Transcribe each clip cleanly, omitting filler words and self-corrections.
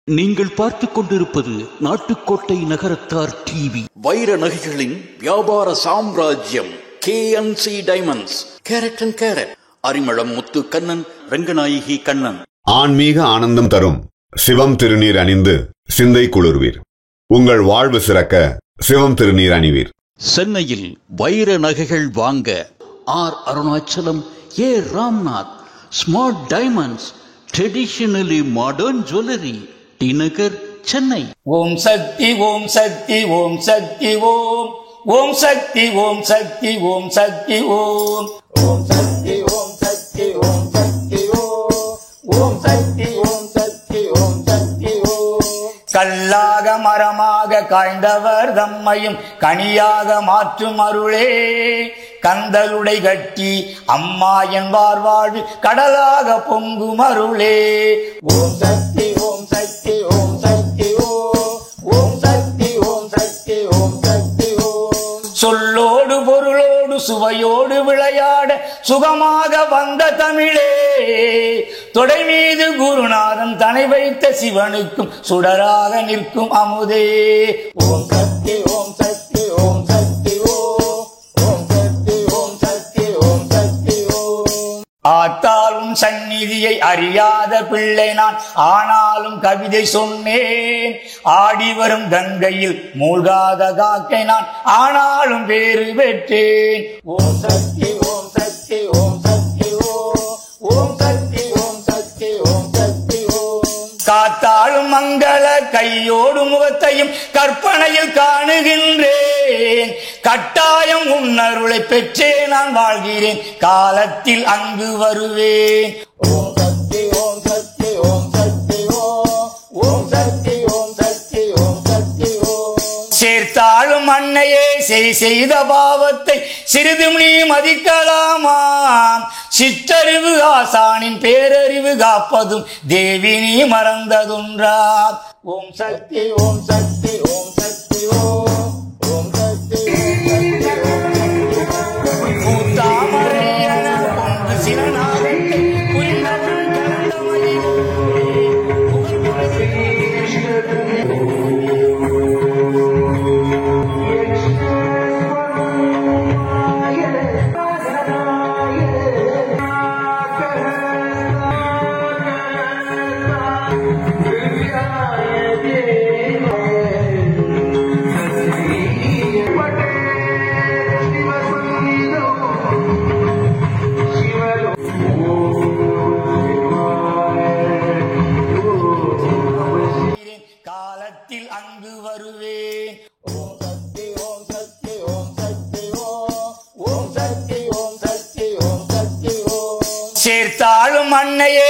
நீங்கள் பார்த்துக் கொண்டிருப்பது நாட்டுக்கோட்டை நகரத்தார் டிவி. வைர நகைகளின் வியாபார சாம்ராஜ்யம் KNC diamonds. Carat and carat. Arimalam Muthu Kannan, Ranganayaki Kannan. ஆன்மீக ஆனந்தம் தரும் சிவம் திருநீர் அணிந்து சிந்தை குளிர்வீர். உங்கள் வாழ்வு சிறக்க சிவம் திருநீர் அணிவீர். சென்னையில் வைர நகைகள் வாங்க Arunachalam, Ramnath, smart diamonds, traditionally modern jewellery, T Nagar, Chennai. ஓம் சக்தி ஓம் சக்தி ஓம் சக்தி ஓம் ஓம் சக்தி ஓம் சக்தி ஓம் சக்தி ஓம் ஓம் சக்தி ஓம் சக்தி ஓம் சக்தி ஓம் ஓம் சக்தி ஓம் சக்தி ஓம் சக்தி ஓம். கல்லாக மரமாக காய்ந்தவர் தம்மையும் கனியாக மாற்றும் அருளே, கந்தலுடை கட்டி அம்மா என்பார் வாழ்வு கடலாக பொங்கும் அருளே. ஓம் சக்தி ஓம் சக்தி ஓம் சக்தி ஓம் ஓம் சக்தி ஓம் சக்தி ஓம் சக்தி ஓம். சொல்லோடு பொருளோடு சுவையோடு விளையாட சுகமாக வந்த தமிழே, தொடை மீது குருநாதன் தனை வைத்த சிவனுக்கும் சுடராக நிற்கும் அமுதே. ஓம் சக்தி ஓம் சக்தி ஓம் சக்தி ஓம் ஓம் சக்தி ஓம் சக்தி ஓம் சக்தி ஓம். ஆத்தாலும் சந்நிதியை அறியாத பிள்ளை நான், ஆனாலும் கவிதை சொன்னேன். ஆடி வரும் கங்கையில் மூழ்காத காக்கை நான், ஆனாலும் பேறு பெற்றேன். ஓம் சக்தி ஓம் சக்தி ஓம் சக்தி ஓம் ஓம் சக்தி ஓம் சக்தி ஓம் சக்தி ஓம். காத்தாலும் மங்கள கையோடு முகத்தையும் கற்பனையில் காணுகின்றேன். கட்டாயம் உன்னருளை பெற்றே நான் வாழ்கிறேன், காலத்தில் அங்கு வருவேன். ஓம் சக்தி ஓம் சக்தி ஓம் சக்தி ஓம் ஓம் சக்தி ஓம் சக்தி ஓம் சக்தி ஓம். சேர்த்தாலும் அன்னையே செய்த பாவத்தை சிறிதும் நீ மதிக்கலாமாம். சிற்றறிவு ஆசானின் பேரறிவு காப்பதும் தேவி நீ மறந்ததுன்றா. ஓம் சக்தி ஓம் சக்தி ஓம் சக்தி ஓம் ஓம் சக்தி பூத்தாமரையன பொங்கு சிவநாதத்தை புரிந்தவன் கலந்தமயிலே. காலத்தில் அங்கு வருவேன். ஓம் சக்தி ஓம் சக்தி ஓம் சக்தி ஓம் ஓம் சக்தி ஓம் சக்தி ஓம் சக்தி ஓம். சேர்த்தாலும் அன்னையே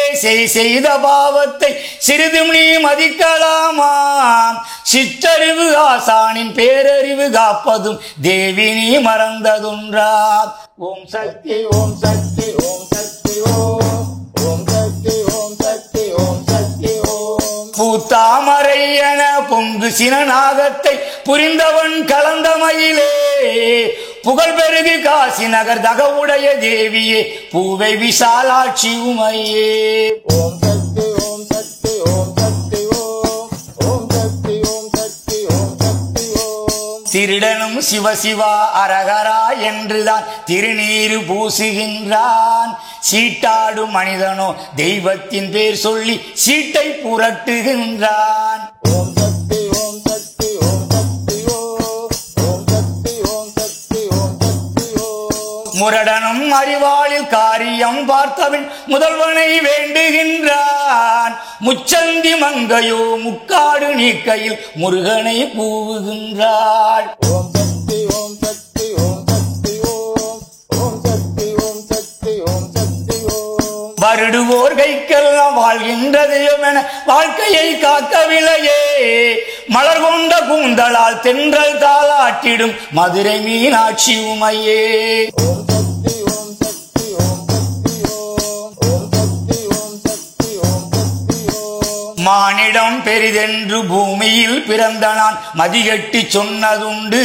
செய்த பாவத்தை சிறிதும் நீ மதிக்கலாமாம். சிற்றறிவு ஆசானின் பேரறிவு காப்பதும் தேவி நீ மறந்ததுன்றா. ஓம் சக்தி ஓம் சக்தி ஓம் சக்தி ஓம் ஓம் சக்தி ஓம் சக்தி ஓம் சக்தி ஓம். பூத்தாமரை என பொங்கு சினநாகத்தை புரிந்தவன் கலந்தமயிலே, புகழ் பெருகு காசி நகர் தகவுடைய தேவியே, பூவை விசாலாட்சி உமையே. ஓம் சக்தி ஓம் சக்தி ஓம் சக்தி ஓம் ஓம் சக்தி ஓம் சக்தி ஓம் சக்தி ஓம். திருடனும் சிவசிவா அரகரா என்றுதான் திருநீரு பூசுகின்றான். சீட்டாடும் மனிதனோ தெய்வத்தின் பேர் சொல்லி சீட்டை புரட்டுகின்றான். ஓம் சக்தி ஓம் சக்தி ஓம் சக்தி ஓம் ஓம் சக்தி ஓம் சக்தி ஓம் சக்தி ஓம். முரடனும் அறிவாளில் காரியம் பார்த்தவன் முதல்வனை வேண்டுகின்றான். முச்சந்தி மங்கையோ முக்காடு நீக்கையில் முருகனை கூவுகின்றாள். ஓம் சக்தி ஓம் சக்தி ஓம் சக்தி ஓம் ஓம் சக்தி ஓம் சக்தி ஓம் சக்தி ஓம். வருடுவோர் கைக்கெல்லாம் வாழ்கின்ற தெய்வம் என வாழ்க்கையை காக்கவில்லையே, மலர் கொண்ட கூந்தலால் தென்றல் தாளாட்டிடும் மதுரை மீனாட்சி உமையே. ஓம் சக்தி ஓம் சக்தி ஓம் சக்தி ஓம் ஓம் சக்தி ஓம் சக்தி ஓம் சக்தி ஓம். மானிடம் பெரிதென்று பூமியில் பிறந்த நான் மதிகட்டி சொன்னதுண்டு.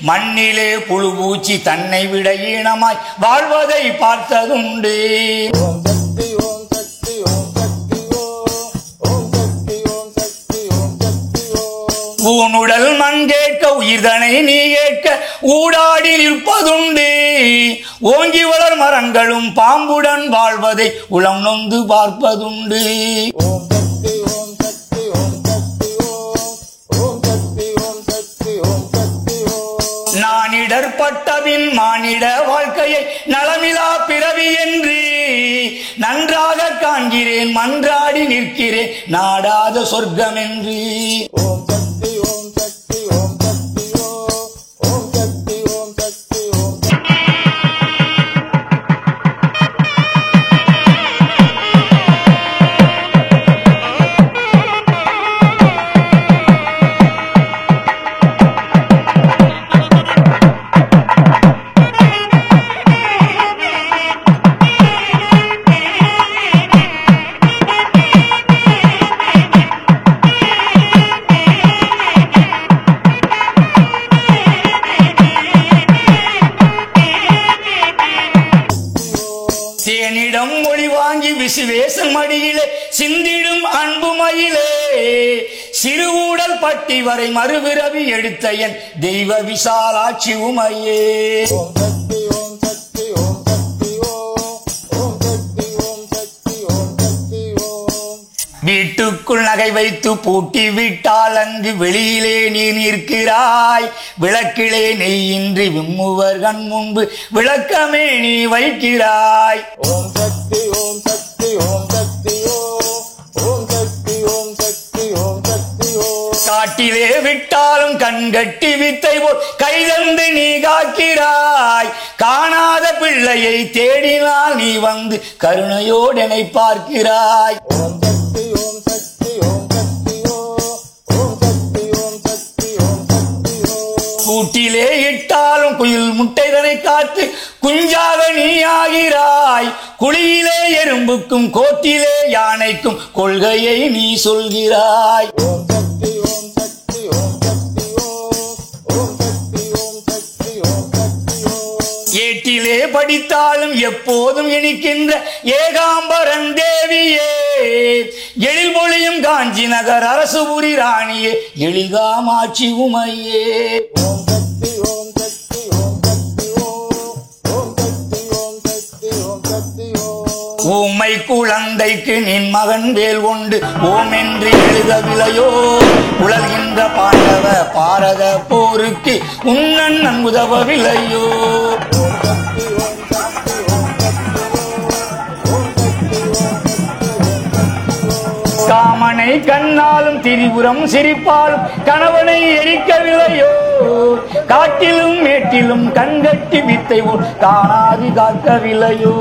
மண்ணிலே புழுபூச்சி தன்னை விட ஈனமாய் வாழ்வதை பார்த்ததுண்டு. ஓம் சக்தி ஓம் சக்தி ஓம் சக்தி ஓம் ஓம் சக்தி ஓம் சக்தி ஊனுடல் மண் கேட்க உயிர்தனை நீ கேட்க ஊடாடி நிற்பதுண்டு. ஓங்கி வளர் மரங்களும் பாம்புடன் வாழ்வதை உளம் நொந்து பார்ப்பதுண்டு. நானிடற்பட்டபின் மானிட வாழ்க்கையை நலமிலா பிறவி என்று நன்றாக காண்கிறேன், மன்றாடி நிற்கிறேன் நாடாத சொர்க்கம் என்று. தேனிடம் மொழி வாங்கி விசுவேசன் மடியிலே சிந்திடும் அன்பு மயிலே சிறுவூடல் பட்டி வரை மறுபிறவி எடுத்த என் தெய்வ விசாலாட்சி உமையே. வீட்டுக்குள் நகை வைத்து பூட்டி விட்டால் அங்கு வெளியிலே நீ நிற்கிறாய். விளக்கிலே நெய்யின்றி விம்முவர் கண் முன்பு விளக்கமே நீ வைக்கிறாய். ஓம் சக்தி ஓம் சக்தி ஓம் சக்தி ஓம் சக்தி ஓம் சக்தி ஓம் சக்தி ஓம். காட்டிலே விட்டாலும் கண்கட்டி வித்தை போல் கைதந்து நீ காக்கிறாய். காணாத பிள்ளையை தேடினால் நீ வந்து கருணையோடனை பார்க்கிறாய். கூட்டிலே இட்டாலும் குயில் முட்டைதனை காத்து குஞ்சாக நீ ஆகிறாய். குழியிலே எறும்புக்கும் கோட்டிலே யானைக்கும் கொள்கையை நீ சொல்கிறாய். ஏட்டிலே படித்தாலும் எப்போதும் இனிக்கின்ற ஏகாம்பரன் தேவியே, எழில் மொழியும் காஞ்சி நகர் அரசுபுரி ராணியே, எழில்காமாட்சி உமையே. ஊமை குழந்தைக்கு நின் மகன் வேல் கொண்டு ஓம் என்று எழுதவில்லையோ. உலகின்ற பாண்டவ பாரத போருக்கு உன்னன் உதவவில்லையோ. காமனை கண்ணாலும் திரிபுரம் சிரிப்பாலும் கணவனை எரிக்கவில்லையோ. காட்டிலும் மேட்டிலும் கண்கட்டி வித்தை போல் காணாது காக்கவில்லையோ.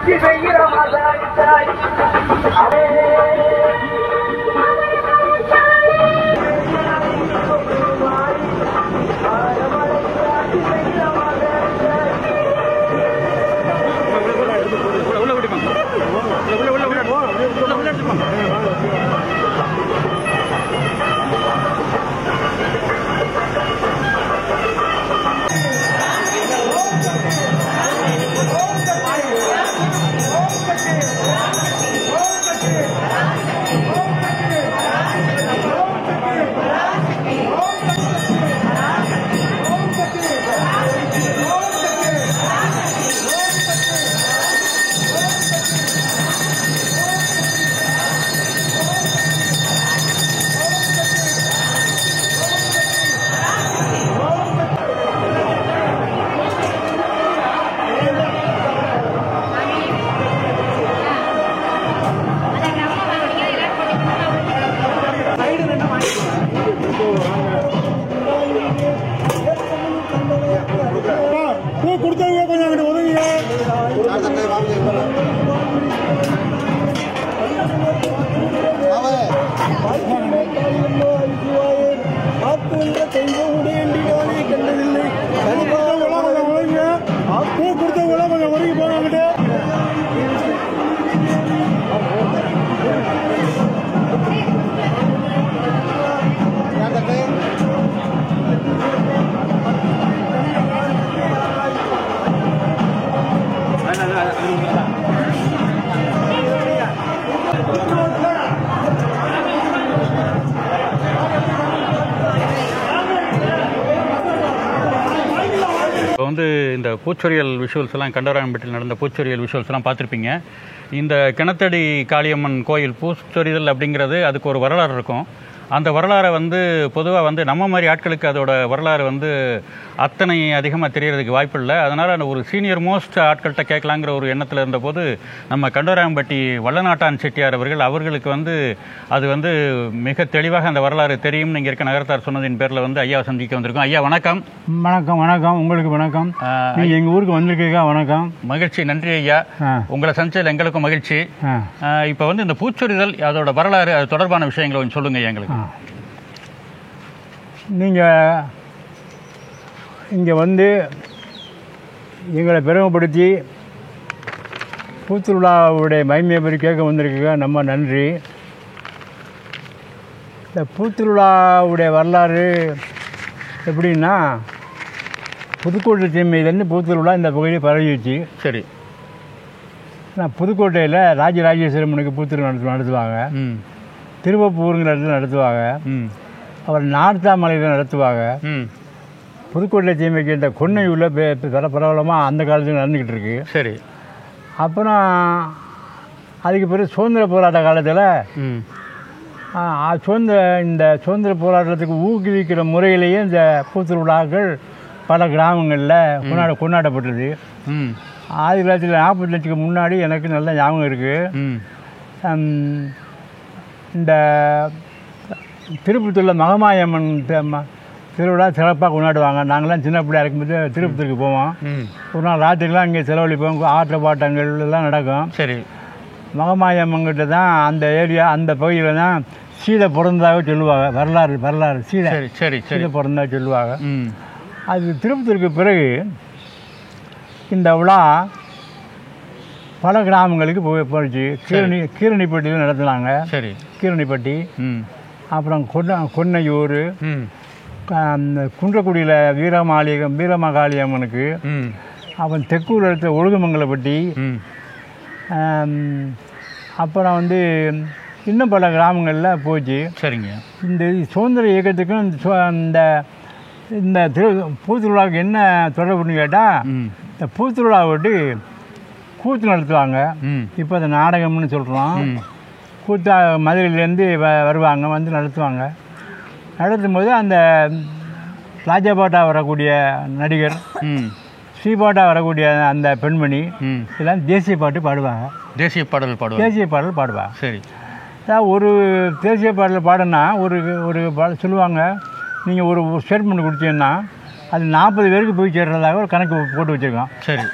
இப்போ வந்து இந்த பூச்சொரியல் விஷுவல்ஸ் எல்லாம் கண்டராயம்பட்டியில் நடந்த பூச்சொரியல் விஷுவல்ஸ் எல்லாம் பார்த்துருப்பீங்க. இந்த கிணத்தடி காளியம்மன் கோயில் பூச்சொரிதல் அப்படிங்கிறது அதுக்கு ஒரு வரலாறு இருக்கும். அந்த வரலாறை வந்து பொதுவாக வந்து நம்ம மாதிரி ஆட்களுக்கு அதோட வரலாறு வந்து அத்தனை அதிகமாக தெரியறதுக்கு வாய்ப்பு இல்லை. அதனால் ஒரு சீனியர் மோஸ்ட் ஆட்கள்கிட்ட கேட்கலாங்கிற ஒரு எண்ணத்தில் இருந்தபோது நம்ம கண்டராயம்பட்டி வல்லநாட்டான் செட்டியார் அவர்களுக்கு வந்து அது வந்து மிக தெளிவாக அந்த வரலாறு தெரியும். இங்கே இருக்க நகரத்தார் சொன்னதின் பேரில் வந்து ஐயாவை சந்திக்க வந்திருக்கோம். ஐயா வணக்கம். வணக்கம். வணக்கம். உங்களுக்கு வணக்கம். நீங்கள் எங்கள் ஊருக்கு வந்திருக்கீங்க. வணக்கம். மகிழ்ச்சி. நன்றி ஐயா. உங்களை சந்திச்சதில் எங்களுக்கும் மகிழ்ச்சி. இப்போ வந்து இந்த பூச்சொரிதல் அதோட வரலாறு அது தொடர்பான விஷயங்களை கொஞ்சம் சொல்லுங்க ஐயா எங்களுக்கு. நீங்கள் இங்கே வந்து எங்களை பெருமைப்படுத்தி பூத்திருவிழாவுடைய மகிமையை பற்றி கேட்க வந்திருக்கீங்க. ரொம்ப நன்றி. இந்த பூத்திருவிழாவுடைய வரலாறு எப்படின்னா, புதுக்கோட்டை தீமையிலேருந்து பூத்திருவிழா இந்த பகுதியில் பரவிச்சு. சரி. நான் புதுக்கோட்டையில் ராஜராஜேஸ்வரம்மனுக்கு பூத்திருவிழா நடத்துவாங்க. திருவப்பூருங்கிற இடத்துல நடத்துவாங்க. அப்புறம் நார்த்தாமலையில் நடத்துவாங்க. புதுக்கோட்டை தீமைக்கு இந்த கொன்னையூரில் பரவலமாக அந்த காலத்தில் நடந்துக்கிட்டு இருக்கு. சரி. அப்புறம் அதுக்கு பிறகு சுதந்திர போராட்ட காலத்தில் இந்த சுதந்திர போராட்டத்துக்கு ஊக்குவிக்கிற முறையிலேயே இந்த பூத்திருவிழாக்கள் பல கிராமங்களில் கொண்டாடப்பட்டது. 1945க்கு முன்னாடி எனக்கு நல்ல ஞாபகம் இருக்குது. இந்த திருப்பத்தூரில் மகமாயம்மன் திருவிழா சிறப்பாக கொண்டாடுவாங்க. நாங்கள்லாம் சின்ன பிள்ளையா இருக்கும்போது திருப்பத்தூருக்கு போவோம். ஒரு நாள் ராத்திரிலாம் இங்கே செலவழிப்போம். ஆற்ற பாட்டங்கள் எல்லாம் நடக்கும். சரி. மகமாயம்மன்கிட்ட தான் அந்த ஏரியா அந்த பகுதியில் தான் சீதை பிறந்ததாக சொல்லுவாங்க. வரலாறு சீதை சீதை பிறந்ததாக சொல்லுவாங்க. அது திருப்பத்தூருக்கு பிறகு இந்த விழா பல கிராமங்களுக்கு போயிடுச்சு. கீரணிப்பட்டியில் நடத்துனாங்க. சரி. கீரணிப்பட்டி, அப்புறம் கொன்னையூர், குன்றக்குடியில் வீரமாகாளி அம்மனுக்கு, அப்புறம் தெக்கூர் இடத்துல ஒழுகுமங்கலப்பட்டி, அப்புறம் வந்து இன்னும் பல கிராமங்களில் போச்சு. சரிங்க. இந்த சுதந்திர இயக்கத்துக்கும் இந்த பூத்திருவிழாவுக்கு என்ன தொடர்புன்னு கேட்டால், இந்த பூத்திருவிழா விட்டு கூத்து நடத்துவாங்க. இப்போ அதை நாடகம்னு சொல்கிறோம். கூத்தா மதுரையிலேருந்து வருவாங்க, வந்து நடத்துவாங்க. நடத்தும் போது அந்த ராஜபாட்டா வரக்கூடிய நடிகர், ஸ்ரீபாட்டா வரக்கூடிய அந்த பெண்மணி எல்லாம் தேசிய பாட்டு பாடுவாங்க. தேசிய பாடல் பாடுவாங்க. சரி. ஒரு தேசிய பாடல் பாடுனா ஒரு சொல்லுவாங்க, நீங்கள் ஒரு ஸ்டேட்மெண்ட் கொடுத்தீங்கன்னா அது 40 பேருக்கு போய் சேர்றதாக ஒரு கணக்கு போட்டு வச்சுருக்கோம். சரி.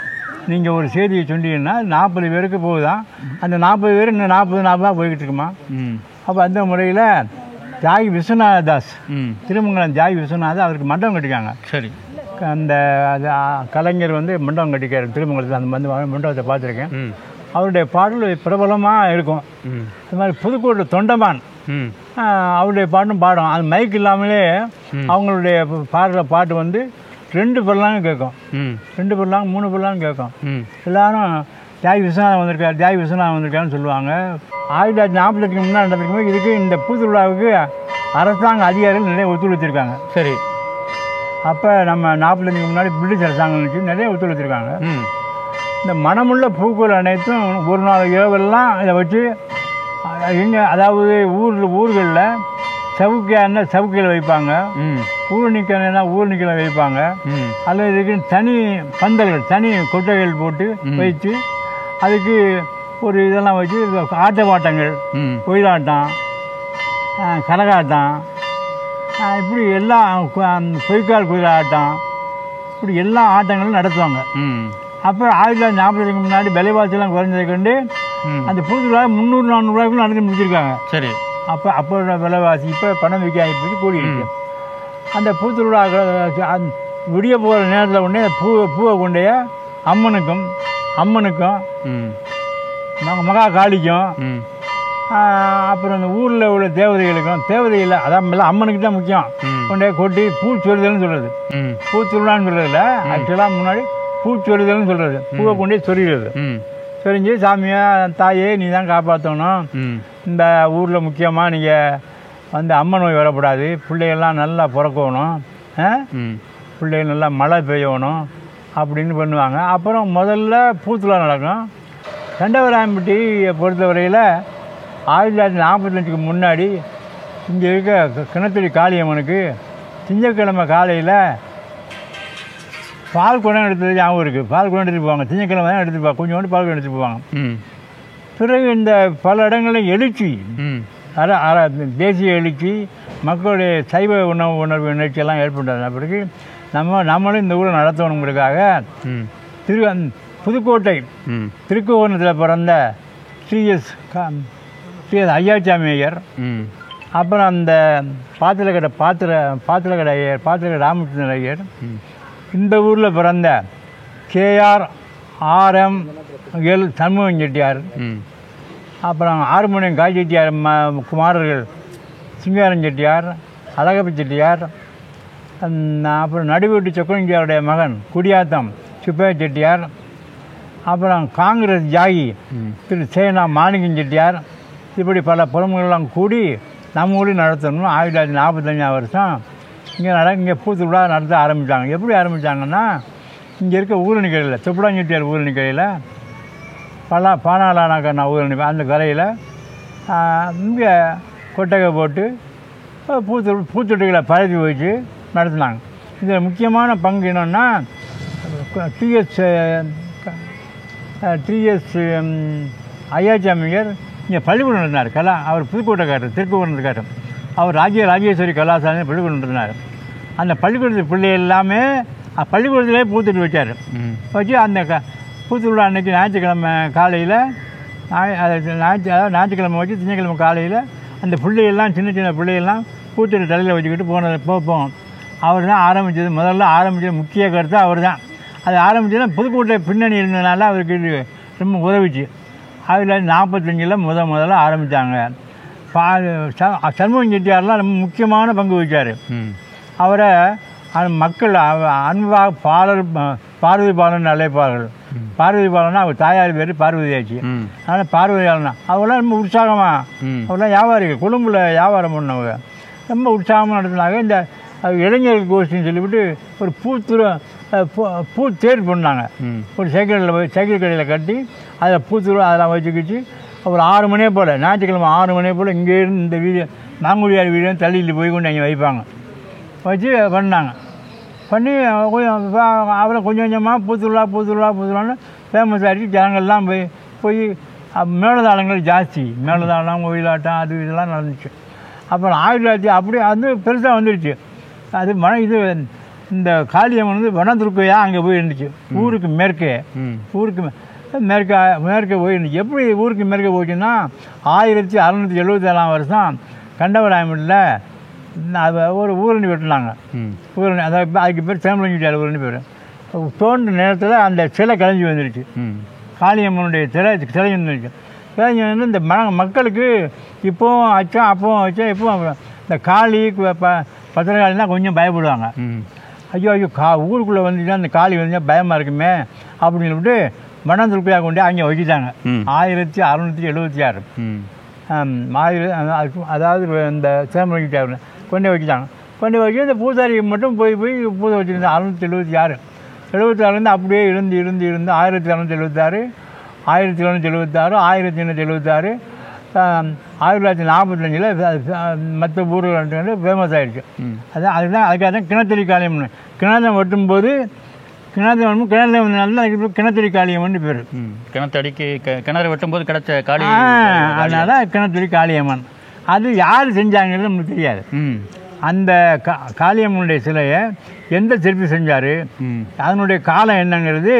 நீங்கள் ஒரு செய்தியை சொன்னீங்கன்னா 40 பேருக்கு போகுதான். அந்த 40 பேர் இன்னும் 40 போய்கிட்டு இருக்குமா. அப்போ அந்த முறையில் தியாகி விஸ்வநாதாஸ், திருமங்கலம் தியாகி விஸ்வநாதன் அவருக்கு மண்டபம் கட்டிக்காங்க. சரி. அந்த கலைஞர் வந்து மண்டபம் கட்டிக்கார் திருமங்கலத்தில். அந்த மண்டபத்தை பார்த்துருக்கேன். அவருடைய பாடல் பிரபலமாக இருக்கும். இது மாதிரி புதுக்கோட்டை தொண்டமான் அவருடைய பாட்டும் பாடும். அது மைக் இல்லாமலே அவங்களுடைய பாடுற பாட்டு வந்து 2 பல்லாங்க கேட்கும், 2 பல்லாங்க 3 பல்லாங்க கேட்கும். எல்லாரும் தியாகி விஸ்வநாதன் வந்திருக்காரு, தியாகி விஸ்வநாதன் வந்திருக்காருன்னு சொல்லுவாங்க. 1948 முன்னாடி நடந்திருக்கும். இதுக்கு இந்த பூத்துருவிழாவுக்கு அரசாங்க அதிகாரிகள் நிறைய ஒத்துழைச்சிருக்காங்க. சரி. அப்போ நம்ம 45 முன்னாடி பிரிட்டிஷ் அரசாங்கம் வச்சு நிறைய ஒத்துழைச்சிருக்காங்க. இந்த மனமுள்ள பூக்கள் அனைத்தும் ஒரு நாள் இரவெல்லாம் இதை வச்சு எங்கே, அதாவது ஊர்களில் சவுக்கையில் வைப்பாங்க, ஊரணிக்கனா ஊரணிக்கையில் வைப்பாங்க. அல்லது இதுக்கு தனி பந்தல்கள், தனி கொட்டைகள் போட்டு வைத்து அதுக்கு ஒரு இதெல்லாம் வச்சு ஆட்ட பாட்டங்கள், ஒயிலாட்டம், கரகாட்டம், இப்படி எல்லாம் பொய்க்கால் குதிரை ஆட்டம், இப்படி எல்லா ஆட்டங்களும் நடத்துவாங்க. அப்புறம் 1940 முன்னாடி விலைவாசியெல்லாம் குறைஞ்சதை கண்டு அந்த பூத்துருவிழா 300-400 ரூபாய்க்குள்ள நடந்து முடிச்சிருக்காங்க. சரி. அப்போ விலைவாசி இப்போ பணம் விற்க ஆகி கூடியிருக்கு. அந்த பூத்துருவிழா விடிய போகிற நேரத்தில் கொண்டே பூவை கொண்டே அம்மனுக்கும் மகா காளிக்கும் அப்புறம் அந்த ஊரில் உள்ள தேவதைகள் அதான் அம்மனுக்கு தான் முக்கியம் கொண்டே கொட்டி பூச்சொரிதல்னு சொல்கிறது. பூத்துருவிழான்னு சொல்கிறதில்ல, ஆக்சுவலாக முன்னாடி பூச்சொரிதல்னு சொல்கிறது. பூவை கொண்டே சொரிகிறது. சொரிஞ்சு சாமியா தாயே நீ தான் காப்பாற்றணும், இந்த ஊரில் முக்கியமாக நீங்கள் வந்து அம்மன் நோய் வரக்கூடாது, பிள்ளைகள்லாம் நல்லா பிறக்கணும், பிள்ளைகள் நல்லா மழை பெய்யணும் அப்படின்னு பண்ணுவாங்க. அப்புறம் முதல்ல பூத்துலா நடக்கும். தண்டவராயம்பட்டியை பொறுத்தவரையில் 1945 முன்னாடி இங்கே இருக்க கிணத்தடி காளியம்மனுக்கு திங்கட்கிழமை காலையில் பால் குடம் எடுத்தது ஞாபகம் இருக்குது. பால் குடம் எடுத்துகிட்டு போவாங்க, திங்கட்கிழமை தான் எடுத்துட்டு போவாங்க, கொஞ்சோண்டு பால் குடம் எடுத்துகிட்டு போவாங்க. பிறகு இந்த பல இடங்களில் எழுச்சி, தேசிய எழுச்சி, மக்களுடைய சைவ உணர்வு நிகழ்ச்சியெல்லாம் ஏற்படுறது. பிறகு நம்மளும் இந்த ஊரை நடத்தணுங்கிறதுக்காக புதுக்கோட்டை திருக்குவரணத்தில் பிறந்த ஸ்ரீஎஸ் ஐயாச்சாமி ஐயர், அப்புறம் அந்த பாத்திரக்கடை ராமச்சந்திரன் ஐயர், இந்த ஊரில் பிறந்த KRM சண்முகம் செட்டியார், அப்புறம் ஆறுமணியம் காய் செட்டியார் குமாரர்கள் சிங்காரம் செட்டியார், அழகப்ப செட்டியார், அப்புறம் நடுவீட்டு சொக்கலிங்காருடைய மகன் குடியாத்தம் சுப்பைய செட்டியார், அப்புறம் காங்கிரஸ் ஜாகி திரு சேனா மாணிக்கம் செட்டியார், இப்படி பல புறமுகள்லாம் கூடி நம்ம ஊரில் நடத்தணும். 1945 வருஷம் இங்கே பூத்துருவிழா நடத்த ஆரம்பித்தாங்க. எப்படி ஆரம்பித்தாங்கன்னா, இங்கே இருக்க ஊரணி கரையில், தொப்புடாஞ்செட்டியார் ஊரணி கரையில், பானாலானாக்கண்ணா ஊரணி அந்த கரையில் இங்கே கொட்டகை போட்டு பூத்தொட்டிகளை பரப்பி வச்சு நடத்தினாங்க. இதில் முக்கியமான பங்கு என்னென்னா, டிஎஸ் ஐயாச்சாமியர் இங்கே பள்ளிக்கூடம் நடத்தினார். அவர் புதுக்கோட்டைக்காரர், திருக்குவரணத்துக்காரர். அவர் ராஜேஸ்வரி கலாசாலை பள்ளிக்கூடம் நடத்தினார். அந்த பள்ளிக்கூடத்து பிள்ளை எல்லாமே பள்ளிக்கூடத்திலே பூத்துட்டு வச்சார். வச்சு அந்த பூத்துருவிழா அன்றைக்கி ஞாயிற்றுக்கிழமை காலையில், ஞாயிற்றுக்கிழமை வச்சு திங்கக்கிழமை காலையில் அந்த பிள்ளைகள்லாம் சின்ன பிள்ளைகள்லாம் பூத்துட்டு தலையில் வச்சுக்கிட்டு போவோம். அவர் தான் முதல்ல ஆரம்பித்தது முக்கிய கருத்து அவர் தான். அது ஆரம்பித்ததுன்னா புதுக்கோட்டை பின்னணி இருந்ததுனால அவருக்கு இது ரொம்ப உதவிச்சு. 1945 முதல்ல ஆரம்பித்தாங்க. சண்முகம் செட்டியார்லாம் ரொம்ப முக்கியமான பங்கு வகித்தார். அவரை மக்கள் அன்பாக பார்வதி பாலன் அழைப்பார்கள். பார்வதி பாலன்னா அவர் தாயார் பேர் பார்வதி ஆச்சு. அதனால் பார்வதி பாலனா அவெல்லாம் ரொம்ப உற்சாகமாக, அவெல்லாம் வியாபாரிகள், கொழும்புல வியாபாரம் பண்ணவங்க, ரொம்ப உற்சாகமாக நடத்தினாங்க. இந்த இளைஞர்கள் கோஷ்டின்னு சொல்லிவிட்டு ஒரு பூ தேர் பண்ணாங்க. ஒரு சைக்கிள் கடையில் கட்டி அதில் பூத்துரு அதெல்லாம் வச்சுக்கிச்சு ஒரு 6 மணியே போல், ஞாயிற்றுக்கிழமை 6 மணியே போல் இங்கேருந்து இந்த வீடு மாங்குடியார் வீடு தள்ளிட்டு போய் கொண்டு அங்கே வைப்பாங்க. வச்சு பண்ணாங்க. பண்ணி அப்புறம் கொஞ்சம் கொஞ்சமாக பூத்துருளான்னு ஃபேமஸ் ஆகிடுச்சு. ஜனங்கள்லாம் போய் மேலதாளங்கள் ஜாஸ்தி, மேலதாளம் ஒயிலாட்டம் அது இதெல்லாம் நடந்துச்சு. அப்புறம் 1900 அப்படியே அது பெருசாக வந்துடுச்சு. அது இது இந்த காளியம்மன் வந்து வனதுர்க்கையாக அங்கே போய் இருந்துச்சு. ஊருக்கு மேற்கே மேற்கே போய் இருந்துச்சு. எப்படி ஊருக்கு மேற்கே போச்சுன்னா 1677 வருஷம் கண்டவராயமில் ஒரு ஊரணி வெட்டினாங்க. ஊரணி அதாவது அதுக்கு பேர் சேமலங்கிட்டார் ஊரணி பேர். தோன்ற நேரத்தில் அந்த சிலை கலைஞ்சி வந்துருச்சு. காளியம்மனுடைய சிலை வந்துருச்சு. கிளஞ்சி வந்து இந்த மக்களுக்கு இப்போவும் ஆச்சா அப்பவும் ஆச்சா இப்போவும் இந்த காளி பத்திரகாளினா கொஞ்சம் பயப்படுவாங்க. ஐயோ ஊருக்குள்ளே வந்துச்சுன்னா அந்த காளி வந்து பயமாக இருக்குமே அப்படின்னு சொல்லிட்டு மனதுருக்கையாக கொண்டு அங்கே வச்சுட்டாங்க. 1676 அதாவது இந்த சேமலங்கிட்டார் கொண்டு வச்சுட்டாங்க. கொண்டு வச்சு இந்த பூசாரி மட்டும் போய் பூஜை வச்சுருந்தேன். 676 அப்படியே இருந்து 1676 1776 1976 1945 மற்ற ஊர்கள் ஃபேமஸ் ஆகிடுச்சு. அதுக்காக தான் கிணத்தடி காளியம்மன். கிணறு வெட்டும்போது கிணத்தடி காளியம்மன் பேர். கிணத்தடிக்கு கிணறு வெட்டும்போது கிடைச்ச காளி, அதனால கிணத்தடி காளியம்மன். அது யார் செஞ்சாங்கிறது நமக்கு தெரியாது. அந்த காளியம்மனுடைய சிலையை எந்த சிற்பி செஞ்சார், அதனுடைய காலம் என்னங்கிறது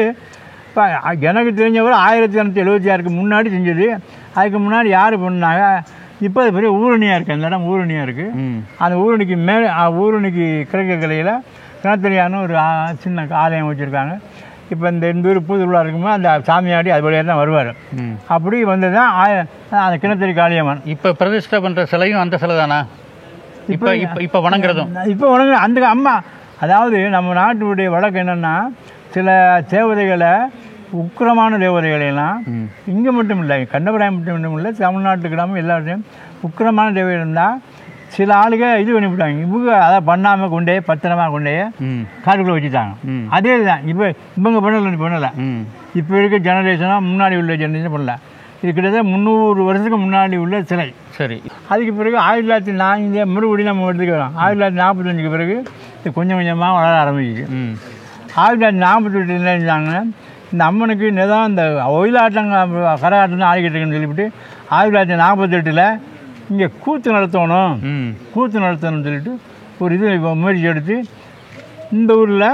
இப்போ எனக்கு தெரிஞ்சவர் 1976 முன்னாடி செஞ்சது. அதுக்கு முன்னாடி யார் பண்ணாங்க, இப்போ அது பெரிய ஊரணியாக இருக்குது. அந்த இடம் ஊரணியாக இருக்குது. அந்த ஊரணிக்கு ஊரணிக்கு கிழக்கு கலையில் கிணத்தடியான ஒரு சின்ன ஆலயம் வச்சுருக்காங்க. இப்போ இந்த ஊர் பூதுருளா இருக்கும்போது அந்த சாமியாடி அது வழியாக தான் வருவார். அப்படி வந்து தான் அந்த கிணத்தடி காளியம்மன். இப்போ பிரதிஷ்டை பண்ணுற சிலையும் அந்த சிலை தானா? இப்போ வணங்குறதும் அந்த அம்மா. அதாவது நம்ம நாட்டுடைய வழக்கு என்னென்னா, சில தேவதைகளை உக்கிரமான தேவதைகளெல்லாம் இங்கே மட்டும் இல்லை, கண்டபராயம் மட்டும் இல்லை, தமிழ்நாட்டுக்கிடாமல் எல்லாத்தையும் உக்கிரமான தேவதைகள் இருந்தால் சில ஆளுங்க இது பண்ணிவிட்டாங்க. இவங்க அதை பண்ணாமல் கொண்டே பத்திரமாக கொண்டே காட்டுக்குள்ளே வச்சுட்டாங்க. அதே தான் இவங்க பண்ணலை. இப்போ இருக்க ஜெனரேஷனாக முன்னாடி உள்ள ஜெனரேஷன் பண்ணல. இது கிட்டத்தட்ட 300 வருஷத்துக்கு முன்னாடி உள்ள சிலை. சரி. அதுக்கு பிறகு 1904 மறுபடியும் நம்ம எடுத்துக்கிறோம். 1945 பிறகு இது கொஞ்சம் கொஞ்சமாக வளர ஆரம்பிச்சிச்சு. 1948 என்ன செஞ்சாங்கன்னா, இந்த அம்மனுக்கு நிதம் இந்த ஒயிலாட்டம் கரகாட்டம் தான் ஆடிக்கிட்டு இருக்குன்னு சொல்லிவிட்டு 1948 இங்கே கூத்து நடத்தணும்னு சொல்லிட்டு ஒரு இது முயற்சி எடுத்து இந்த ஊரில்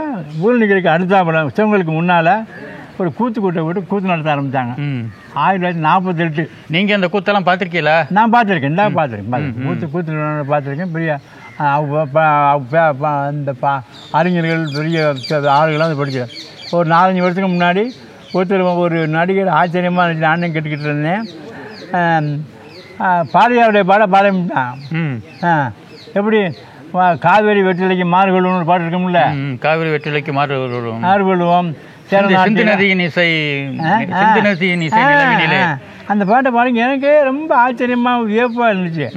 ஊரணிகளுக்கு அடுத்தாப்புல சிவங்களுக்கு முன்னால் ஒரு கூத்து கூட்டை விட்டு கூத்து நடத்த ஆரம்பித்தாங்க. 1948. நீங்கள் அந்த கூத்தெல்லாம் பார்த்துருக்கீங்களா? நான் பார்த்துருக்கேன். கூத்து பார்த்துருக்கேன். பெரிய இந்த அறிஞர்கள் பெரிய ஆளுகள்லாம் வந்து படிக்கிறேன். ஒரு 4-5 வருஷத்துக்கு முன்னாடி ஒரு நடிகர் ஆச்சரியமாக இருந்துச்சு. நானும் கேட்டுக்கிட்டு இருந்தேன். பாரதியாருடைய பாடமிட்டான். எப்படி காவேரி வெற்றிலைக்கு மாறுகொள்ளும் ஒரு பாட்டு இருக்கும்ல, காவேரி வெற்றிலைக்கு மாறுகொள்ளுவோம் அந்த பாட்டை பாருங்க. எனக்கு ரொம்ப ஆச்சரியமாக வியப்பாக இருந்துச்சு.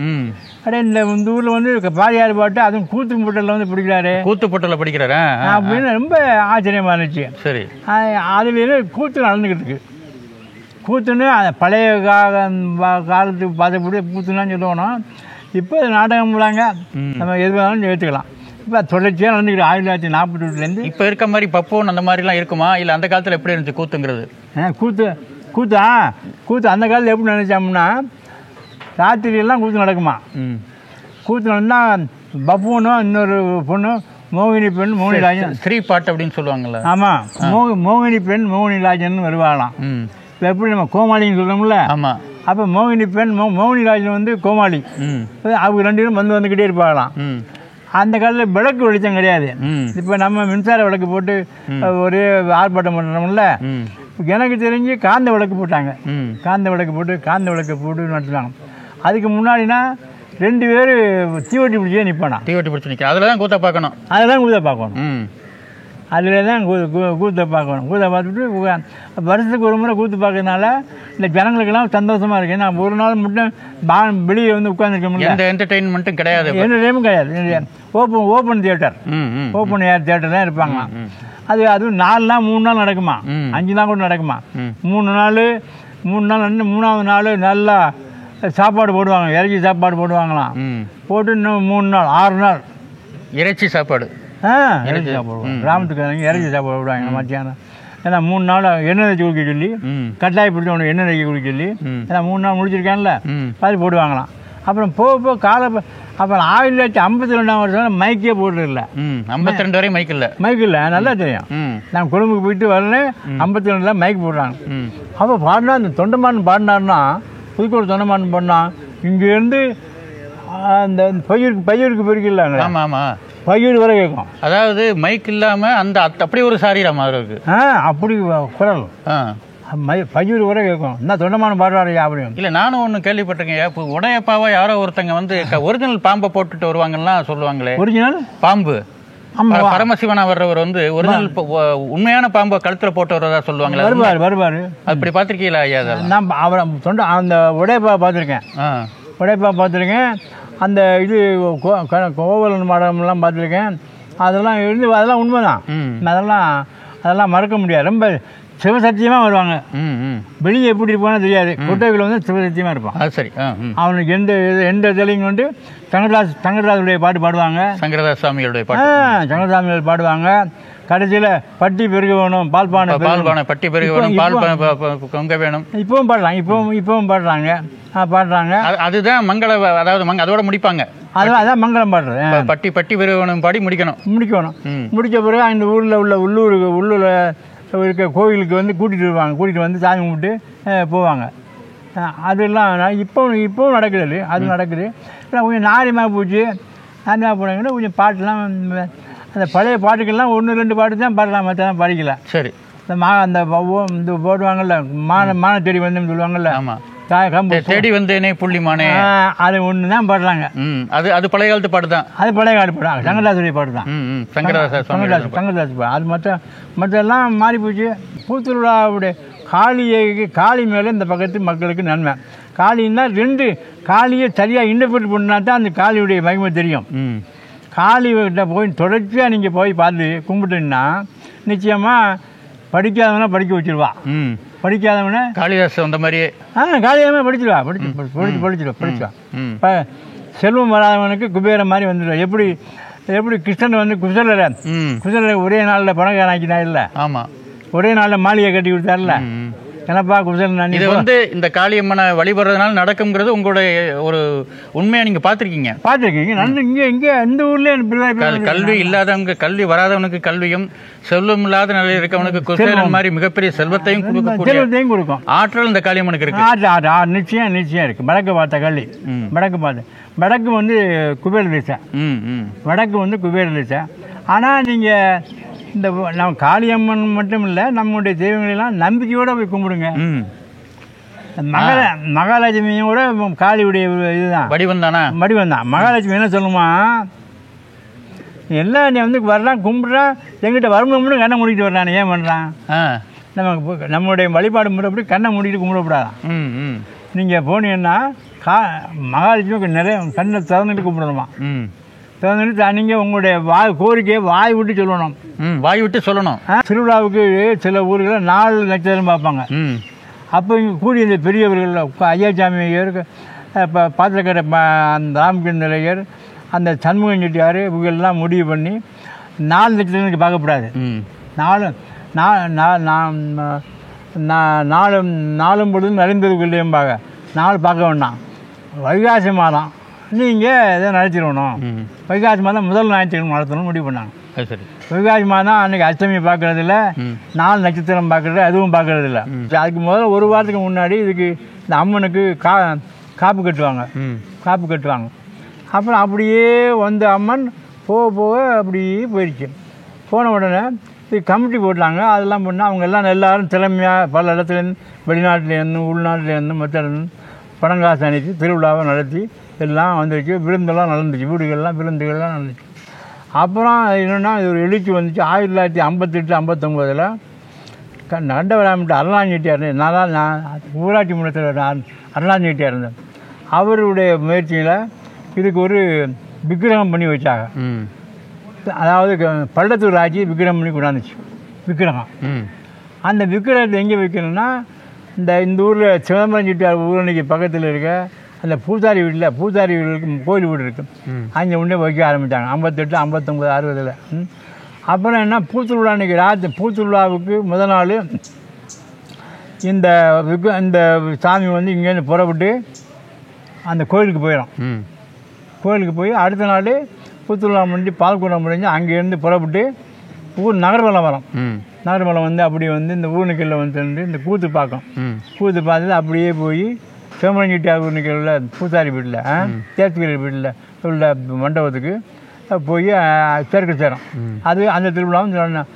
அப்படியே இந்த ஊரில் வந்து பாரதியார் பாட்டு அதுவும் கூத்து பொட்டலில் வந்து பிடிக்கிறாரு, கூத்து பொட்டலில் படிக்கிறாரு அப்படின்னு ரொம்ப ஆச்சரியமாக இருந்துச்சு. சரி. அதுலேருந்து கூத்து நடந்துக்கிட்டு இருக்கு. கூத்துன்னு பழைய காலத்துக்கு பார்த்தபடி கூத்துலாம் சொல்லணும். இப்போ நாடகம் விழாங்க நம்ம எது வேணாலும் ஏற்றுக்கலாம். இப்போ தொடர்ச்சியாக நடந்துக்கிட்டு 1948 இப்போ இருக்க மாதிரி பப்போன் அந்த மாதிரிலாம் இருக்குமா, இல்லை அந்த காலத்தில் எப்படி இருந்துச்சு கூத்துங்கிறது? கூத்து அந்த காலத்தில் எப்படி நினைச்சோம்னா, ராத்திரியெல்லாம் கூத்து நடக்குமா. கூத்து நடந்தால் பப்புனும் இன்னொரு பொண்ணு மோகினி பெண் மோகினிராஜன், ஸ்ரீ பாட்டு அப்படின்னு சொல்லுவாங்கல்ல. ஆமாம், மோகினி பெண் மோகினிராஜன் வருவாங்களாம். இப்போ எப்படி நம்ம கோமாளின்னு சொல்கிறோம்ல, ஆமாம். அப்போ மோகினி பெண் மோகினிராஜன் வந்து கோமாளி. அவங்க 2 பேரும் வந்துக்கிட்டே இருப்பாங்களாம். அந்த காலத்தில் விளக்கு வெளிச்சம் கிடையாது. இப்போ நம்ம மின்சார விளக்கு போட்டு ஒரே ஆர்ப்பாட்டம் பண்ணுறோம்ல, எனக்கு தெரிஞ்சு காந்த விளக்கு போட்டாங்க. காந்த விளக்கு போட்டு நடத்துனாங்க. அதுக்கு முன்னாடினா 2 பேர் தீவட்டி பிடிச்சே நிற்பானா. தீவட்டி பிடிச்சி நிற்க அதில் தான் கூத்த பார்க்கணும். அதில் தான் கூத்தை பார்க்கணும். கூத்தை பார்த்துட்டு வருஷத்துக்கு ஒரு முறை கூத்து பார்க்கறதுனால இந்த ஜனங்களுக்கெல்லாம் சந்தோஷமாக இருக்குது. ஏன்னா ஒரு நாள் மட்டும் வெளியே வந்து உட்காந்துருக்க முடியல. எந்த என்டர்டெயின்மெண்ட்டும் கிடையாது. என்டர்டெயின்மெண்ட் கிடையாது. Open theatre, open air theatre தான் இருப்பாங்க. அதுவும் 4 நாள் 3 நாள் நடக்குமா, 5 நாள் கூட நடக்குமா. 3 நாள் 3ஆவது நாள் நல்லா சாப்பாடு போடுவாங்க, இறைச்சி சாப்பாடு போடுவாங்களாம். போட்டு இன்னும் 3 நாள் 6 நாள் இறைச்சி சாப்பாடு. இறைச்சி சாப்பாடு கிராமத்துக்கு இறைச்சி சாப்பாடு போடுவாங்க மத்தியானம். ஏன்னா 3 நாள் எண்ணெய் தேய்ச்சி குளிக்க சொல்லி, கட்டாயம் பிடிச்ச ஒன்று எண்ணெய் தேய்ச்சி குளிக்க சொல்லி, ஏன்னா 3 நாள் முடிச்சிருக்கான்ல அது போடுவாங்களாம். அப்புறம் போக காலை அப்புறம் 1952ஆம் வருஷம் மைக்கே போடுறதில்ல. 52 வரை மைக் இல்லை. மைக் இல்லை, நல்லா தெரியும். நான் கொழும்புக்கு போயிட்டு வரேன், 52 மைக் போடுறாங்க. அப்போ பாடினா இந்த தொண்டமான் பாடினார்னா, புதுக்கோட்டை தொண்டமான் பாடினா இங்கேருந்து அந்த பையூருக்கு போயிருக்கலாங்க. ஆமாம் ஆமாம், பையூர் வரை கேட்கும். அதாவது மைக் இல்லாமல் அந்த அப்படி ஒரு சாரீரம் அவருக்கு. அப்படி குரல் பையூர் வரை கேட்கும். என்ன தொண்டமான பாடுறாரு அப்படியும். இல்லை, நானும் ஒன்று கேள்விப்பட்டிருக்கேன். இப்போ உடையப்பாவா யாரோ ஒருத்தங்க வந்து ஒரிஜினல் பாம்பை போட்டுட்டு வருவாங்கலாம் சொல்லுவாங்களே. ஒரிஜினல் பாம்பு பரமசிவனா வர்றவர் வந்து ஒரிஜினல் உண்மையான பாம்பை கழுத்துல போட்டு வர்றதா சொல்லுவாங்களே. வருவாரு. அப்படி பார்த்திருக்கீங்களா ஐயா? நான் அவரை அந்த உடையப்பா பார்த்துருக்கேன். உடையப்பா பார்த்துருக்கேன். அந்த இது கோவலன் மாடம்லாம் பார்த்துருக்கேன். அதெல்லாம் இருந்து அதெல்லாம் உண்மைதான். அதெல்லாம் மறக்க முடியாது. ரொம்ப சிவசத்தியமாக வருவாங்க. வெளியே எப்படி இருப்பானோ தெரியாது. கொட்டைகள் வந்து சிவசத்தியமாக இருப்பான். அது சரி. அவனுக்கு எந்த தெளிங்க வந்து சங்கரதாசுடைய பாட்டு பாடுவாங்க. சங்கரதாஸ் சாமியோடைய பாட்டு சங்கரதாமியோட பாடுவாங்க. கடைசியில் பட்டி பெருக வேணும், பால்பானை பட்டி பெருக வேணும், பால் பொங்க வேணும். இப்பவும் பாடுறாங்க. இப்பவும் பாடுறாங்க. அதுதான் மங்கள, அதாவது அதோட முடிப்பாங்க. அதான் மங்களம் பாடுறது. பட்டி பெருக வேணும் பாடி முடிக்கணும். முடிச்ச பிறகு அந்த ஊரில் உள்ள உள்ளூரில் இருக்க கோவிலுக்கு வந்து கூட்டிகிட்டு வந்து சாமி கும்பிட்டு போவாங்க. அதெல்லாம் இப்போவும் நடக்குது. அது நடக்குது. கொஞ்சம் நாரியமாக போச்சு. நாரியமாக போனாங்கன்னா கொஞ்சம் பாட்டுலாம் அந்த பழைய பாட்டுக்கெல்லாம் 1-2 பாட்டு தான் பாடலாம், மற்றதான் படிக்கல. சரி. அந்த இந்த போடுவாங்கல்ல, மான தேடி வந்தேன்னு சொல்லுவாங்கல்ல. ஆமாம், தேடி வந்தேனே புள்ளிமானே, அது ஒன்று தான் பாடுறாங்க. அது பழைய காலத்து பாட்டு தான். அது பழைய காலத்து பாடு, சங்கரதாசுடைய பாட்டு தான். சங்கரதாஸ் பாடு. அது மற்றெல்லாம் மாறி போச்சு. பூத்திருவிழாவுடைய காளி மேலே இந்த பக்கத்து மக்களுக்கு நன்மை. காளின்னா 2 காளியை சரியாக இன்டர்பிரட் பண்ணா தான் அந்த காளியுடைய மகிமை தெரியும். காளிகிட்ட போய் தொடர்ச்சியாக நீங்கள் போய் பார்த்து கும்பிட்டுன்னா நிச்சயமாக படிக்காதவனா படிக்க வச்சிருவா. படிக்காதவன காளிதாஸ் அந்த மாதிரியே காளிதாமே படிச்சிருவா. இப்போ செல்வம் வராதவனுக்கு குபேர மாதிரி வந்துடுவா. எப்படி கிருஷ்ணன் வந்து குசலரை ஒரே நாளில் பணக்காரன் ஆக்கினா இல்லை. ஆமாம், ஒரே நாளில் மாளிகை கட்டி கொடுத்தாருல. என்னப்பா குசலன், இது வந்து இந்த காளியம்மனை வழிபடுறதுனால நடக்குங்கிறது உங்களுடைய ஒரு உண்மையை நீங்கள் பார்த்துருக்கீங்க. இங்கே இந்த ஊர்லேயே கல்வி இல்லாதவங்க, கல்வி வராதவனுக்கு கல்வியும், செல்வம் இல்லாத நிலையில் இருக்கவனுக்கு குசேலன் மாதிரி மிகப்பெரிய செல்வத்தையும் கொடுக்கும் ஆற்றல் இந்த காளியம்மனுக்கு இருக்கு. நிச்சயம் இருக்கு. வடக்கு பார்த்த கல்வி, வடக்கு வந்து குபேர தேசம். வடக்கு வந்து குபேர தேசம். ஆனால் நீங்கள் இந்த நம்ம காளியம்மன் மட்டும் இல்லை, நம்முடைய தெய்வங்களெல்லாம் நம்பிக்கையோடு போய் கும்பிடுங்க. மகாலட்சுமியோட காளியுடைய இதுதான் வடிவம் தான். மகாலட்சுமி என்ன சொல்லுமா, எல்லாம் நீ வந்து வரலாம் கும்பிட்றா, எங்கிட்ட வரணும் கண்ணை மூடிட்டு வர்றான். ஏன் பண்ணுறான்? நம்முடைய வழிபாடு முறைப்படி கண்ணை மூடிட்டு கும்பிடக்கூடாதான். நீங்கள் போனீங்கன்னா மகாலட்சுமி நிறைய கண்ணை திறந்துட்டு கும்பிடணுமா. திறந்துட்டு நீங்கள் உங்களுடைய கோரிக்கையை வாய் விட்டு சொல்லணும். திருவிழாவுக்கு சில ஊர்களில் 4 நட்சத்திரம் பார்ப்பாங்க. அப்போ இங்கே கூடிய இந்த பெரியவர்கள் ஐயாச்சாமி ஐயர், இப்போ பாத்திரக்கடை அந்த ராமகிருஷ்ணர், அந்த சண்முகன் செட்டியார், இவங்கெல்லாம் முடிவு பண்ணி 4 நட்சத்திரம் பார்க்கக்கூடாது. 4 பொழுதும் நிறைந்ததுக்குள்ளேயும் 4 பார்க்க வேண்டாம். வைகாசி மாதம் நீங்கள் இதை நடத்திடணும். வைகாசி மாதம் முதல் ஞாயிற்றுக்கிழமை நடத்தணும்னு முடிவு பண்ணாங்க. வைகாசி மாதம் அன்றைக்கி அஷ்டமி பார்க்குறதில்ல, 4 நட்சத்திரம் பார்க்குறது, அதுவும் பார்க்குறதில்ல. அதுக்கு முதல்ல 1 வாரத்துக்கு முன்னாடி இதுக்கு இந்த அம்மனுக்கு காப்பு கட்டுவாங்க. அப்புறம் அப்படியே வந்து அம்மன் போக அப்படியே போயிடுச்சு. போன உடனே இது கமிட்டி போட்டாங்க. அதெல்லாம் பண்ணால் அவங்க எல்லோரும் திறமையாக பல இடத்துலேருந்து, வெளிநாட்டிலேருந்து, உள்நாட்டிலேருந்து, மற்ற பணங்காசு அனுப்பி திருவிழாவை நடத்தி எல்லாம் வந்துருச்சு. விருந்தெல்லாம் நடந்துச்சு, வீடுகள்லாம் விருந்துகள்லாம் நடந்துச்சு. அப்புறம் என்னென்னா இது ஒரு எழுச்சி வந்துச்சு. 1958-59 கண்டவராமிட்ட அருளாஞ்சி செட்டியார், நான் ஊராட்சி மன்றத்தில் அருளாஞ்சி செட்டியார் இருந்தேன். அவருடைய முயற்சியில் இதுக்கு ஒரு விக்கிரகம் பண்ணி வச்சாங்க. அதாவது பள்ளத்தூர் ஆட்சி விக்கிரகம் பண்ணி கொண்டாந்துச்சு. அந்த விக்கிரகத்தை எங்கே வைக்கணும்னா இந்த ஊரில் சிதம்பரம் செட்டியார் ஊரணிக்கு பக்கத்தில் இருக்க அந்த பூசாரி வீடுக்கு கோயில் வீடு இருக்குது. அங்கே உண்டே வைக்க ஆரம்பித்தாங்க 58, 59, 60. அப்புறம் என்ன, பூத்திருவிழா அன்றைக்கி பூத்திருவிழாவுக்கு முதல் நாள் இந்த சாமி வந்து இங்கேருந்து புறப்பட்டு அந்த கோயிலுக்கு போயிடும். கோயிலுக்கு போய் அடுத்த நாள் புத்துலா முடிஞ்சு பால்குடம் முடிஞ்சு அங்கேருந்து புறப்பட்டு ஊர் நகர்வலம் வரோம். நகர்வலம் வந்து அப்படி வந்து இந்த ஊர்நிக்கல்ல வந்து இந்த கூத்து பார்க்கும். கூத்து பார்த்துட்டு அப்படியே போய் சிவமணிக்கிட்டார் ஊர்நிக்கல்ல பூசாரி வீட்டில் தேர்ச்சிக்கிற வீட்டில் உள்ள மண்டபத்துக்கு போய் சேர்க்க சேரும். அது அந்த திருவிழாவும் சொன்னேன்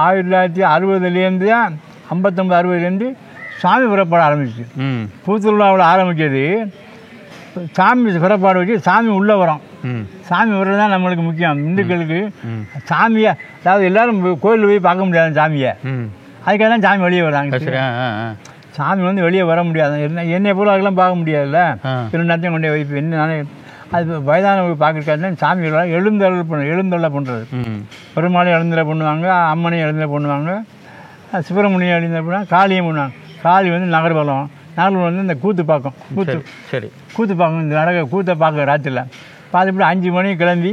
1960 59 60 சாமி புறப்பாட ஆரம்பிச்சு. பூத்திருவிழாவில் ஆரம்பித்தது சாமி புறப்பாடு வச்சு சாமி உள்ளே வரும். சாமி வர்றது தான் நம்மளுக்கு முக்கியம். இந்துக்களுக்கு சாமியை, அதாவது எல்லாரும் கோயிலில் போய் பார்க்க முடியாது சாமியை, அதுக்காக தான் சாமி வெளியே வராங்க. சாமி வந்து வெளியே வர முடியாது. என்னை போல அதெல்லாம் பார்க்க முடியாதுல்ல, திருநாத்தையும் கொண்டே வைப்பு என்ன நானே அது வயதானவங்க பார்க்குறக்காக சாமி எழுந்தருளை பண்ணுறது. பெருமாளையும் எழுந்தரை பண்ணுவாங்க, அம்மனையும் எழுந்தரை பண்ணுவாங்க, சுப்பிரமணியம் எழுந்தரை பண்ணுவாங்க, காளியும் பண்ணுவாங்க. காளி வந்து நகர்வலம் வந்து இந்த கூத்து பார்க்கும். கூத்து பார்க்கும். இந்த கூத்தை பார்க்க ராத்திரியில் பார்த்துட்டு 5 மணிக்கு கிளம்பி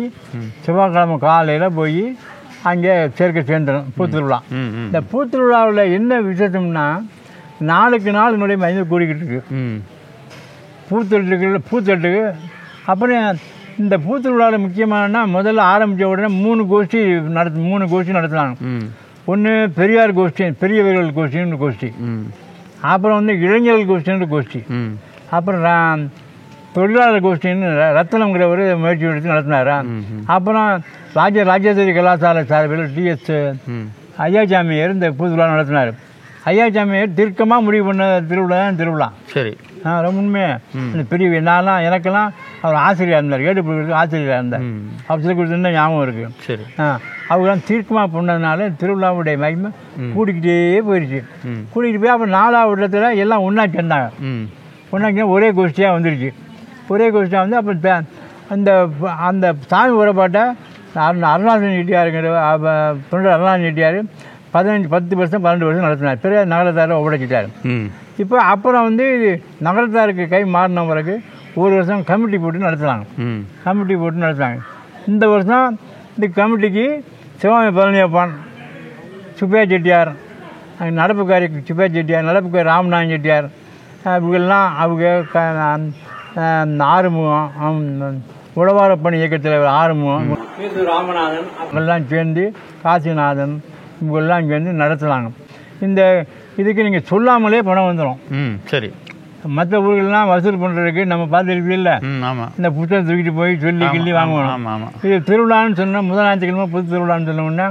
செவ்வாய்க்கிழமை காலையில் போய் அங்கே சேர்ந்துடும் பூத்திருவிழா. இந்த பூத்திருவிழாவில் என்ன விசேஷம்னா நாளுக்கு நாள் என்னுடைய மைந்து கூடிக்கிட்டு இருக்கு. பூத்தட்டுக்கு அப்புறம் இந்த பூத்திருவிழாவில் முக்கியமானன்னா முதல்ல ஆரம்பித்த உடனே 3 கோஷ்டி நடத்துனாங்க. ஒன்று பெரியார் கோஷ்டி, பெரியவர்கள் கோஷ்டின்னு கோஷ்டி, அப்புறம் வந்து இளைஞர்கள் கோஷ்டின்னு கோஷ்டி, அப்புறம் தொழிலாளர் கோஷ்டின்னு ரத்தனங்கிறவர் முயற்சி எடுத்து நடத்தினாரா. அப்புறம் ராஜேஸ்வரி கலாசாலை சார்பில் டிஎஸ் ஐயாச்சாமியார் இந்த பூத்திருவிழா நடத்தினார். ஐயாச்சாமியார் தீர்க்கமாக முடிவு பண்ண திருவிழா தான் திருவிழா. சரி, ரொம்ப உண்மையாக பெரிய நான்லாம் எனக்கெல்லாம் அவர் ஆசிரியராக இருந்தார், ஏடுபுரிக்கு ஆசிரியராக இருந்தார். அவர் சொல்லி கொடுத்துருந்தா ஞாபகம் இருக்குது. சரி, அவங்களாம் தீர்க்கமாக பண்ணதுனால திருவிழாவுடைய மகிமை கூட்டிக்கிட்டே போயிடுச்சு. கூட்டிகிட்டு போய் அப்புறம் 4வது இடத்துல எல்லாம் ஒன்றா சேர்ந்தாங்க. ஒன்றா ஒரே கோஷ்டியாக வந்துருச்சு. ஒரே கோஷ்டியாக வந்து அப்புறம் அந்த சாமி புறப்பாட்டை அருணாசன் செட்டியாருங்கிற தொண்டர் அருணாசன் செட்டியார் 10 வருஷம் 12 வருஷம் நடத்தினார். பெரிய நகரத்தாரை ஒப்படைச்சிட்டார். இப்போ அப்புறம் வந்து நகரத்தாருக்கு கை மாறின பிறகு 1 வருஷம் கமிட்டி போட்டு நடத்துனாங்க. இந்த வருஷம் இந்த கமிட்டிக்கு சிவகாமி பழனியப்பான், சுப்பையா செட்டியார், நடப்புக்காரி சுப்பையா செட்டியார், நடப்புக்காரி ராமநாதன் செட்டியார், இவங்கெல்லாம் அவங்க ஆறுமுகம், உழவாரப்பணி இயக்கத்தில் ஆறுமுகம், ராமநாதன் அவங்கெல்லாம் சேர்ந்து, காசிநாதன் இவங்கெல்லாம் சேர்ந்து நடத்துனாங்க. இந்த இதுக்கு நீங்கள் சொல்லாமலே பணம் வந்துடும். சரி, மற்ற ஊர்கள்லாம் வசூல் பண்ணுறதுக்கு நம்ம பார்த்துருக்கு இல்லை, இந்த புத்தகம் தூக்கிட்டு போய் சொல்லி வாங்கணும். இது திருவிழான்னு சொன்னால் முதல் ஞாயிற்றுக்கிழமை புது திருவிழான்னு சொன்னோம்னா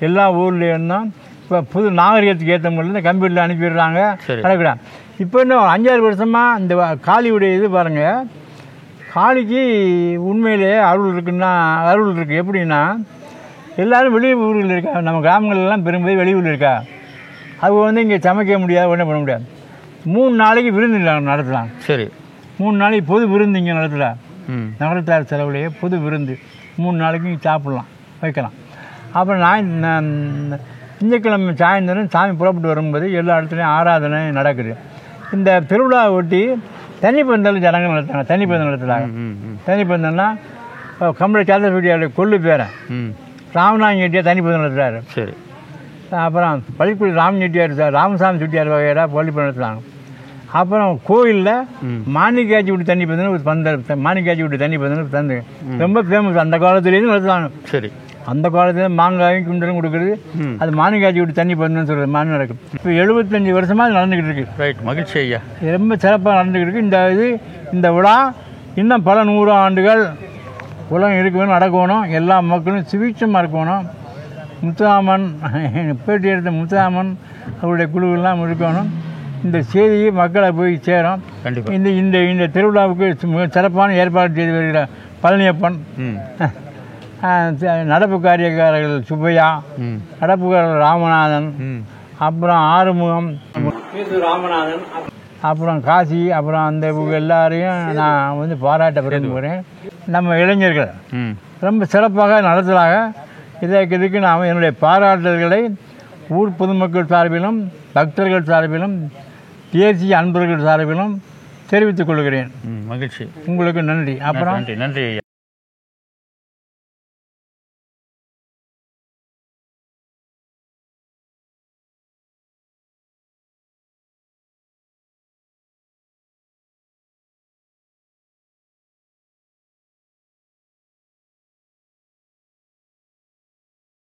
எல்லா ஊர்லேயும் தான் இப்போ புது நாகரிகத்துக்கு ஏற்ற முறையில் இந்த கம்ப்யூட்டரில் அனுப்பிடுறாங்க, நடக்கிறாங்க. இப்போ இன்னும் 5-6 வருஷமாக இந்த காளியுடைய இது பாருங்கள், காளிக்கு உண்மையிலே அருள் இருக்குது. எப்படின்னா எல்லோரும் வெளியூரில் இருக்கா, நம்ம கிராமங்கள்லாம் பெரும்பகுதி வெளியூரில் இருக்கா, அவங்க வந்து இங்கே சமைக்க முடியாது, ஒன்றும் பண்ண முடியாது. 3 நாளைக்கு விருந்து நடத்தலாம். சரி, 3 நாளைக்கு பொது விருந்து இங்கே நடத்தலாம். நகரத்தார் செலவுலேயே பொது விருந்து 3 நாளைக்கு இங்கே சாப்பிட்லாம், வைக்கலாம். அப்புறம் திங்கட்கிழமை சாயந்தரம் சாமி புறப்பட்டு வரும்போது எல்லா இடத்துலையும் ஆராதனை நடக்குது. இந்த திருவிழாவை ஒட்டி தனிப்பந்தல் ஜனங்கள் நடத்துறாங்க. தனிப்பந்தல்னா கம்பளை சாந்தர் கொள்ளு பேரன் ராமநாதன் செட்டியார் தனிப்பந்தல் நடத்துகிறாரு. சரி, அப்புறம் பள்ளிக்குடி ராம செட்டியார், ராமசாமி செட்டியார் வகையாக பள்ளிப்படம் நடத்துகிறாங்க. அப்புறம் கோயிலில் மாணிக்காட்சி விட்டு தண்ணி பந்தல் ஒரு பந்தல், மாணிக்காட்சி விட்டு தண்ணி பந்தல் தந்து ரொம்ப ஃபேமஸ். அந்த காலத்துலேருந்து நடத்துவாங்க. சரி, அந்த காலத்தில் மாங்காயும் குண்டலும் கொடுக்குறது, அது மாணிக்காட்சி விட்டு தண்ணி பந்தல்னு சொல்கிறது மாதிரி நடக்கும். இப்போ 75 வருஷமாக அது நடந்துக்கிட்டு இருக்கு. ரைட், மகிழ்ச்சி ஐயா. ரொம்ப சிறப்பாக நடந்துக்கிட்டு இருக்கு. இந்த விழா இன்னும் பல 100 ஆண்டுகள் உலகம் இருக்கணும், நடக்கணும். எல்லா மக்களும் சுவீட்சமாக இருக்கணும். முத்துராமன் பேட்டி எடுத்த முத்துராமன் அவருடைய குழுவெல்லாம் இருக்கணும். இந்த செய்தியை மக்களை போய் சேரும். இந்த இந்த திருவிழாவுக்கு மிக சிறப்பான ஏற்பாடு செய்து வருகிற பழனியப்பன், நடப்பு காரியக்காரர்கள் சுப்பையா, நடப்புக்காரர்கள் ராமநாதன், அப்புறம் ஆறுமுகம், ராமநாதன், அப்புறம் காசி, அப்புறம் அந்த எல்லாரையும் நான் வந்து பாராட்ட விரும்புகிறேன். நம்ம இளைஞர்கள் ரொம்ப சிறப்பாக நடத்துகிறாங்க. இதற்கு நாம் என்னுடைய பாராட்டுதல்களை ஊர் பொதுமக்கள் சார்பிலும், பக்தர்கள் சார்பிலும், தேசிய அன்பர்கள் சார்பிலும் தெரிவித்துக் கொள்கிறேன். மகிழ்ச்சி. உங்களுக்கு நன்றி. அப்புறம் நன்றி.